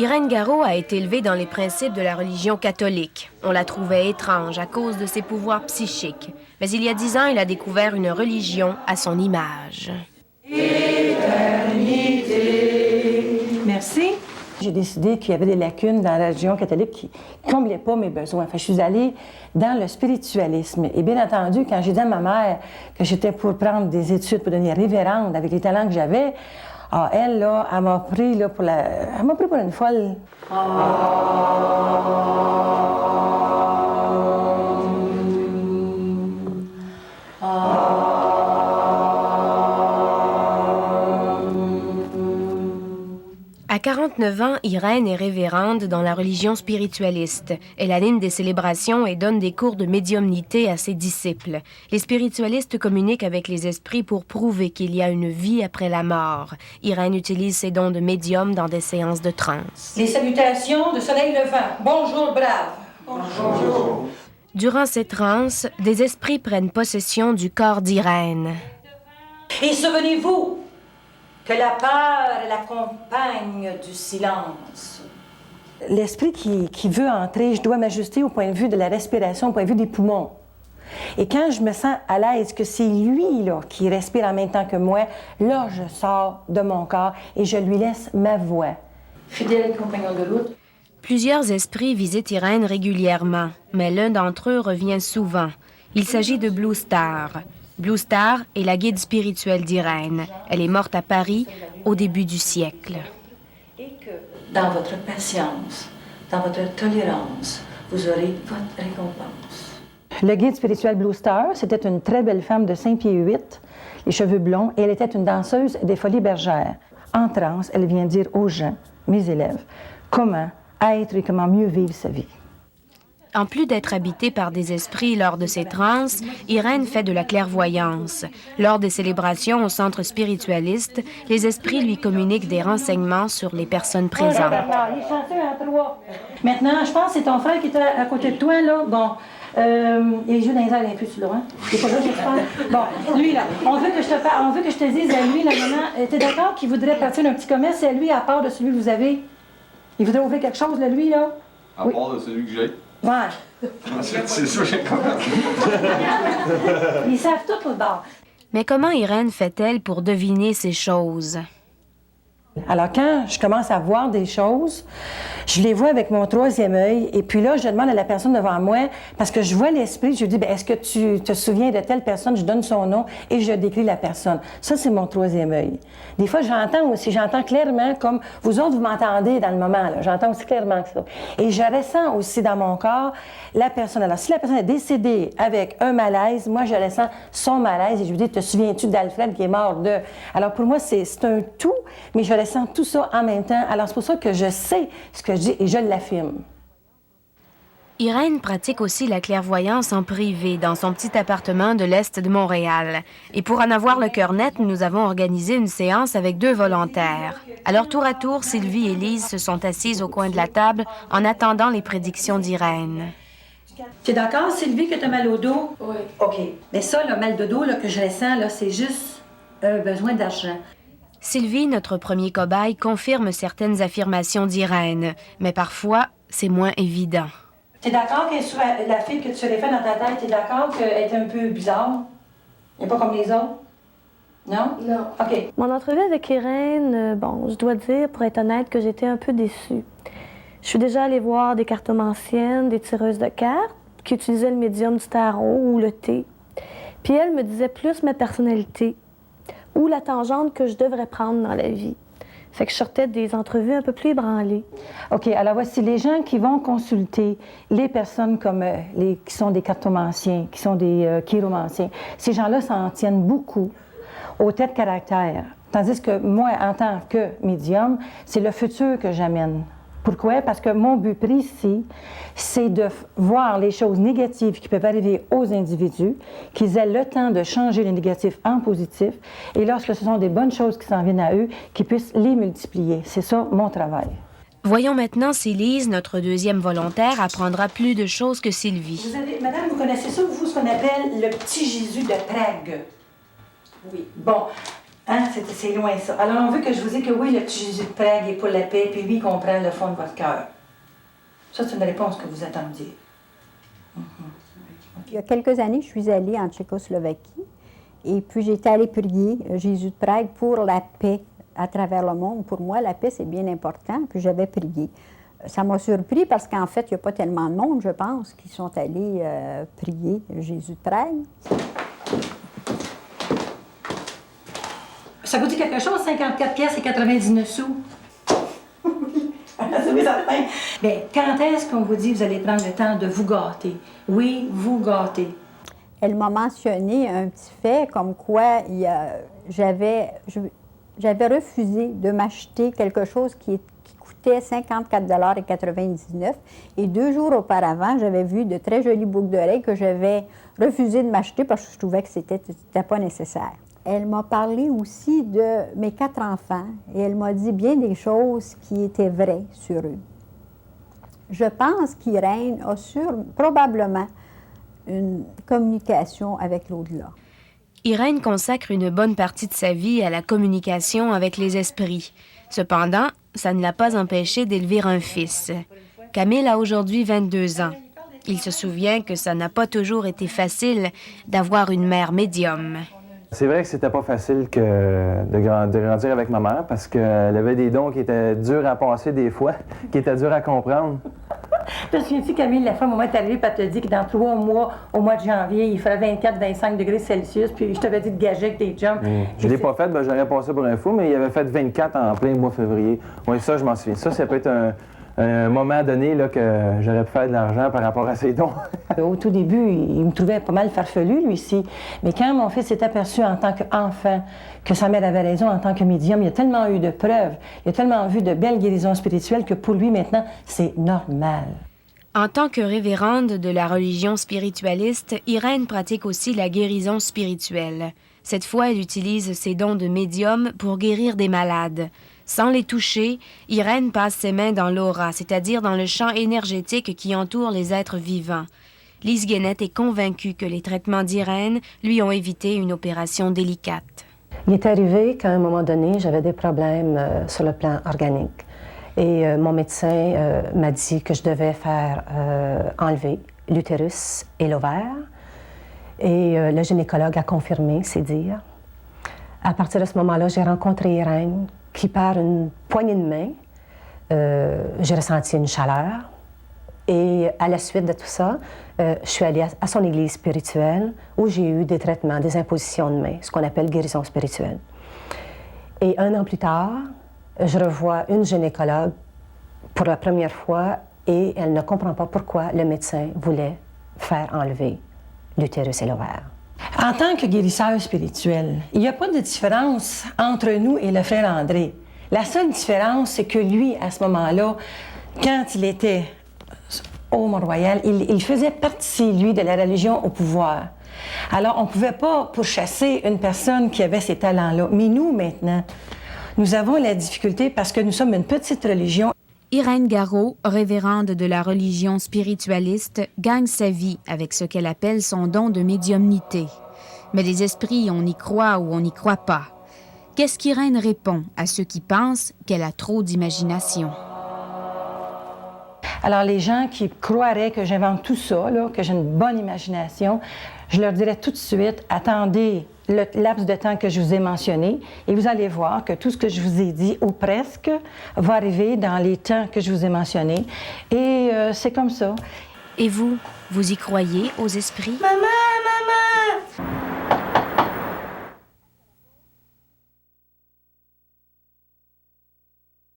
Irène Garot a été élevée dans les principes de la religion catholique. On la trouvait étrange à cause de ses pouvoirs psychiques. Mais il y a 10 ans, elle a découvert une religion à son image. Éternité. Merci. J'ai décidé qu'il y avait des lacunes dans la religion catholique qui ne comblaient pas mes besoins. Enfin, je suis allée dans le spiritualisme. Et bien entendu, quand j'ai dit à ma mère que j'étais pour prendre des études pour devenir révérende avec les talents que j'avais, elle, là, elle m'a pris là, elle m'a pris pour une folle. À 49 ans, Irène est révérende dans la religion spiritualiste. Elle anime des célébrations et donne des cours de médiumnité à ses disciples. Les spiritualistes communiquent avec les esprits pour prouver qu'il y a une vie après la mort. Irène utilise ses dons de médium dans des séances de transe. Les salutations de soleil levant. Bonjour, brave. Bonjour. Durant ces transes, des esprits prennent possession du corps d'Irène. Et souvenez-vous que la peur est la compagne du silence. L'esprit qui veut entrer, je dois m'ajuster au point de vue de la respiration, au point de vue des poumons. Et quand je me sens à l'aise que c'est lui là, qui respire en même temps que moi, là, je sors de mon corps et je lui laisse ma voix. Fidèle compagnon de l'autre. Plusieurs esprits visitent Irène régulièrement, mais l'un d'entre eux revient souvent. Il s'agit de Blue Star. Blue Star est la guide spirituelle d'Irène. Elle est morte à Paris au début du siècle. Et que dans votre patience, dans votre tolérance, vous aurez votre récompense. Le guide spirituel Blue Star, c'était une très belle femme de 5 pieds 8, les cheveux blonds, et elle était une danseuse des Folies Bergères. En transe, elle vient dire aux gens, mes élèves, comment être et comment mieux vivre sa vie. En plus d'être habitée par des esprits lors de ses transes, Irène fait de la clairvoyance. Lors des célébrations au centre spiritualiste, les esprits lui communiquent des renseignements sur les personnes présentes. Il est chanceux en 3. Maintenant, je pense que c'est ton frère qui est à côté de toi, là. Bon, il a les yeux dans les airs un peu sur là, hein? Il est pas là, j'espère. Bon, lui, là, on veut que je te dise à lui, là, maman, t'es d'accord qu'il voudrait partir d'un petit commerce, c'est à lui, à part de celui que vous avez? Il voudrait ouvrir quelque chose, là, lui, là? À part de celui que j'ai? Ouais. C'est sûr, j'ai compris. Ils savent tout au bord. Mais comment Irène fait-elle pour deviner ces choses? Alors, quand je commence à voir des choses, je les vois avec mon 3e œil, et puis là, je demande à la personne devant moi, parce que je vois l'esprit, je lui dis, bien, est-ce que tu te souviens de telle personne? Je donne son nom et je décris la personne. Ça, c'est mon 3e œil. Des fois, j'entends clairement, comme vous autres, vous m'entendez dans le moment, là, j'entends aussi clairement que ça. Et je ressens aussi dans mon corps la personne. Alors, si la personne est décédée avec un malaise, moi, je ressens son malaise et je lui dis, te souviens-tu d'Alfred qui est mort de... Alors, pour moi, c'est un tout, mais je ressens tout ça en même temps. Alors, c'est pour ça que je sais ce que je dis et je l'affirme. Irène pratique aussi la clairvoyance en privé dans son petit appartement de l'Est de Montréal. Et pour en avoir le cœur net, nous avons organisé une séance avec 2 volontaires. Alors, tour à tour, Sylvie et Lise se sont assises au coin de la table en attendant les prédictions d'Irène. Tu es d'accord, Sylvie, que tu as mal au dos? Oui. OK. Mais ça, le mal de dos là, que je ressens, là, c'est juste un besoin d'argent. Sylvie, notre premier cobaye, confirme certaines affirmations d'Irène, mais parfois, c'est moins évident. T'es d'accord que la fille que tu avais fait dans ta tête, t'es d'accord qu'elle était un peu bizarre? Elle n'est pas comme les autres? Non? Non. OK. Mon entrevue avec Irène, je dois dire, pour être honnête, que j'étais un peu déçue. Je suis déjà allée voir des cartomanciennes, des tireuses de cartes, qui utilisaient le médium du tarot ou le thé. Puis elle me disait plus ma personnalité ou la tangente que je devrais prendre dans la vie. Fait que je sortais des entrevues un peu plus ébranlées. OK, alors voici les gens qui vont consulter les personnes comme qui sont des cartomanciens, qui sont des chiromanciens. Ces gens-là s'en tiennent beaucoup au trait de caractère. Tandis que moi, en tant que médium, c'est le futur que j'amène. Pourquoi? Parce que mon but précis, c'est de voir les choses négatives qui peuvent arriver aux individus, qu'ils aient le temps de changer les négatifs en positif, et lorsque ce sont des bonnes choses qui s'en viennent à eux, qu'ils puissent les multiplier. C'est ça, mon travail. Voyons maintenant si Lise, notre 2e volontaire, apprendra plus de choses que Sylvie. Madame, vous connaissez ça, vous, ce qu'on appelle le petit Jésus de Prague? Oui. Bon. Hein, c'est loin, ça. Alors, on veut que je vous dise que oui, le petit Jésus de Prague est pour la paix, puis lui, il comprend le fond de votre cœur. Ça, c'est une réponse que vous attendiez. Il y a quelques années, je suis allée en Tchécoslovaquie et puis j'étais allée prier Jésus de Prague pour la paix à travers le monde. Pour moi, la paix, c'est bien important, puis j'avais prié. Ça m'a surpris parce qu'en fait, il n'y a pas tellement de monde, je pense, qui sont allés prier Jésus de Prague. Ça vous dit quelque chose, 54 pièces et 99 sous? Oui, certain. Bien, quand est-ce qu'on vous dit que vous allez prendre le temps de vous gâter? Oui, vous gâter. Elle m'a mentionné un petit fait comme quoi j'avais refusé de m'acheter quelque chose qui coûtait 54,99 $. Et 2 jours auparavant, j'avais vu de très jolies boucles d'oreilles que j'avais refusé de m'acheter parce que je trouvais que c'était pas nécessaire. Elle m'a parlé aussi de mes 4 enfants et elle m'a dit bien des choses qui étaient vraies sur eux. Je pense qu'Irène a probablement une communication avec l'au-delà. Irène consacre une bonne partie de sa vie à la communication avec les esprits. Cependant, ça ne l'a pas empêché d'élever un fils. Camille a aujourd'hui 22 ans. Il se souvient que ça n'a pas toujours été facile d'avoir une mère médium. C'est vrai que c'était pas facile de grandir avec ma mère parce qu'elle avait des dons qui étaient durs à passer des fois, qui étaient durs à comprendre. Te souviens-tu, Camille, la fois, au moment où tu es arrivée, puis elle te dit que dans 3 mois, au mois de janvier, il ferait 24-25 degrés Celsius, puis je t'avais dit de gager avec tes jumps. Je l'ai pas fait, j'aurais passé pour un fou, mais il avait fait 24 en plein mois février. Oui, ça, je m'en souviens. Ça peut être un moment donné là, que j'aurais pu faire de l'argent par rapport à ses dons. Au tout début, il me trouvait pas mal farfelu, lui-ci. Mais quand mon fils s'est aperçu en tant qu'enfant que sa mère avait raison en tant que médium, il a tellement eu de preuves, il a tellement vu de belles guérisons spirituelles que pour lui, maintenant, c'est normal. En tant que révérende de la religion spiritualiste, Irène pratique aussi la guérison spirituelle. Cette fois, elle utilise ses dons de médium pour guérir des malades. Sans les toucher, Irène passe ses mains dans l'aura, c'est-à-dire dans le champ énergétique qui entoure les êtres vivants. Lise Guénette est convaincue que les traitements d'Irène lui ont évité une opération délicate. Il est arrivé qu'à un moment donné, j'avais des problèmes sur le plan organique. Et mon médecin m'a dit que je devais faire enlever l'utérus et l'ovaire. Et le gynécologue a confirmé, c'est dire. À partir de ce moment-là, j'ai rencontré Irène, qui par une poignée de main, j'ai ressenti une chaleur. Et à la suite de tout ça, je suis allée à son église spirituelle où j'ai eu des traitements, des impositions de main, ce qu'on appelle guérison spirituelle. Et 1 an plus tard, je revois une gynécologue pour la première fois et elle ne comprend pas pourquoi le médecin voulait faire enlever l'utérus et l'ovaire. En tant que guérisseur spirituel, il n'y a pas de différence entre nous et le frère André. La seule différence, c'est que lui, à ce moment-là, quand il était au Mont-Royal, il faisait partie, lui, de la religion au pouvoir. Alors, on ne pouvait pas pourchasser une personne qui avait ces talents-là. Mais nous, maintenant, nous avons la difficulté parce que nous sommes une petite religion. Irène Garot, révérende de la religion spiritualiste, gagne sa vie avec ce qu'elle appelle son don de médiumnité. Mais les esprits, on y croit ou on n'y croit pas. Qu'est-ce qu'Irène répond à ceux qui pensent qu'elle a trop d'imagination? Alors, les gens qui croiraient que j'invente tout ça, là, que j'ai une bonne imagination, je leur dirais tout de suite, attendez le laps de temps que je vous ai mentionné et vous allez voir que tout ce que je vous ai dit, ou presque, va arriver dans les temps que je vous ai mentionnés. Et c'est comme ça. Et vous, vous y croyez aux esprits? Maman!